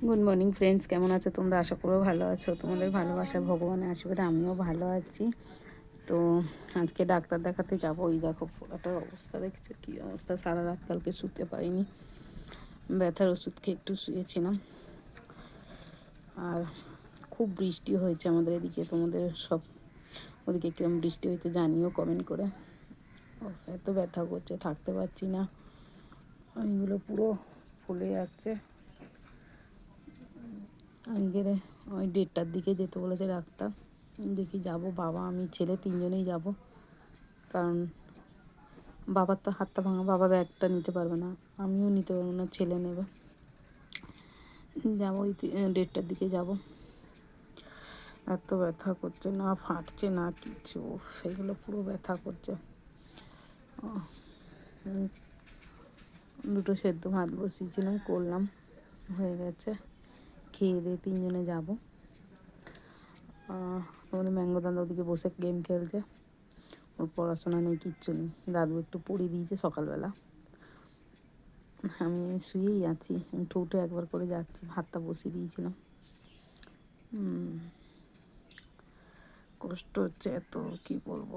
Good morning friends, কেমন আছো তোমরা? আশা করো ভালো আছো। তোমাদের ভালোবাসায় ভগবানের আশীর্বাদে আমিও ভালো আছি। তো আজকে ডাক্তার দেখাতে যাব। ওই দেখো ফোড়াটার অবস্থা দেখছো কী অবস্থা। সারা রাত কালকে শুতে পারিনি, ব্যথার ওষুধ খেয়ে একটু শুয়েছিলাম। আর খুব বৃষ্টি হয়েছে আমাদের এদিকে। তোমাদের সব ওদিকে কিরম বৃষ্টি হয়েছে জানিও কমেন্ট করে। এত ব্যথা করছে, থাকতে পারছি না। এইগুলো পুরো ফুলে যাচ্ছে। আজকের ওই 1:30টার দিকে যেতে বলেছে ডাক্তার। দেখি যাব, বাবা আমি ছেলে তিনজনেই যাব। কারণ বাবার তো হাতটা ভাঙা, বাবা ব্যাগটা নিতে পারবে না, আমিও নিতে পারবো না, ছেলে নেবে। যাবো ওই 1:30টার দিকে যাব। এত ব্যথা করছে, না ফাটছে না কিছু, সেগুলো পুরো ব্যথা করছে। দুটো সেদ্ধ ভাত বসিয়েছিলাম, করলাম, হয়ে গেছে। খেয়ে দিয়ে তিনজনে যাব। আমাদের ম্যাঙ্গো দাদা ওদিকে বসে গেম খেলছে, ওর পড়াশোনা নেই, কিচ্ছু নেই। দাদু একটু পড়িয়ে দিয়েছে সকালবেলা। আমি শুয়েই আছি, উঠে উঠে একবার করে যাচ্ছি। ভাতটা বসিয়ে দিয়েছিলাম। কষ্ট হচ্ছে এত, কি বলবো।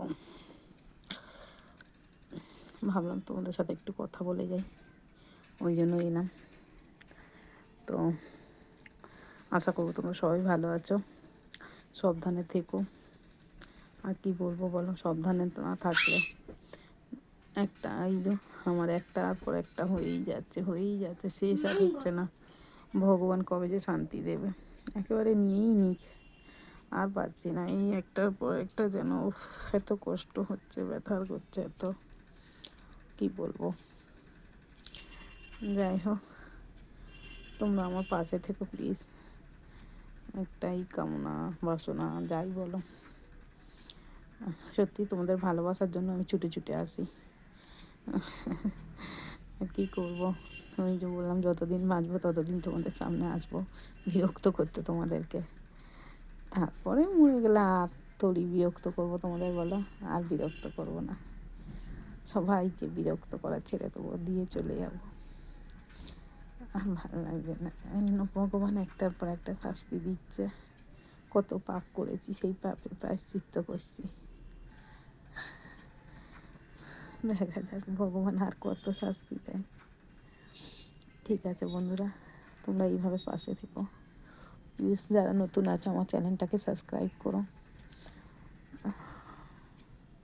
ভাবলাম তোমাদের সাথে একটু কথা বলে যাই, ওই জন্য এলাম। তো আশা করবো তোমরা সবাই ভালো আছো, সাবধানে থেকো। আর কি বলবো বলো, সাবধানে না থাকলে একটা এই যে আমার একটার পর একটা হয়েই যাচ্ছে, শেষ আর হচ্ছে না। ভগবান কবে যে শান্তি দেবে, একেবারে নিয়েই নিক, আর পাচ্ছি না। এই একটার পর একটা যেন এত কষ্ট হচ্ছে, ব্যথার করছে এত, কি বলবো। যাই হোক, তোমরা আমার পাশে থেকো প্লিজ, একটাই কামনা বাসনা, যাই বলো। সত্যি তোমাদের ভালোবাসার জন্য আমি ছুটে ছুটে আসি। কী করবো, আমি যে বললাম যতদিন বাঁচবো ততদিন তোমাদের সামনে আসবো বিরক্ত করতে তোমাদেরকে। তারপরে মরে গেলে আর তোরই বিরক্ত করবো তোমাদের, বলো? আর বিরক্ত করবো না, সবাইকে বিরক্ত করা ছেড়ে দেবো, দিয়ে চলে যাবো। আর ভালো লাগছে না। ভগবান একটার পর একটা শাস্তি দিচ্ছে। কত পাপ করেছি, সেই পাপের প্রায়শ্চিত্ত করছি। দেখা যাক ভগবান আর কত শাস্তি দেয়। ঠিক আছে বন্ধুরা, তোমরা এইভাবে পাশে থেকো প্লিজ। যারা নতুন আছো আমার চ্যানেলটাকে সাবস্ক্রাইব করো।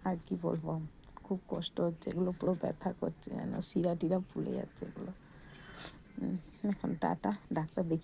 আর কি বলবো, খুব কষ্ট হচ্ছে, এগুলো পুরো ব্যথা করছে যেন, শিরা টিরা ফুলে যাচ্ছে এগুলো। এখন টাটা, ডাক্তার দেখি।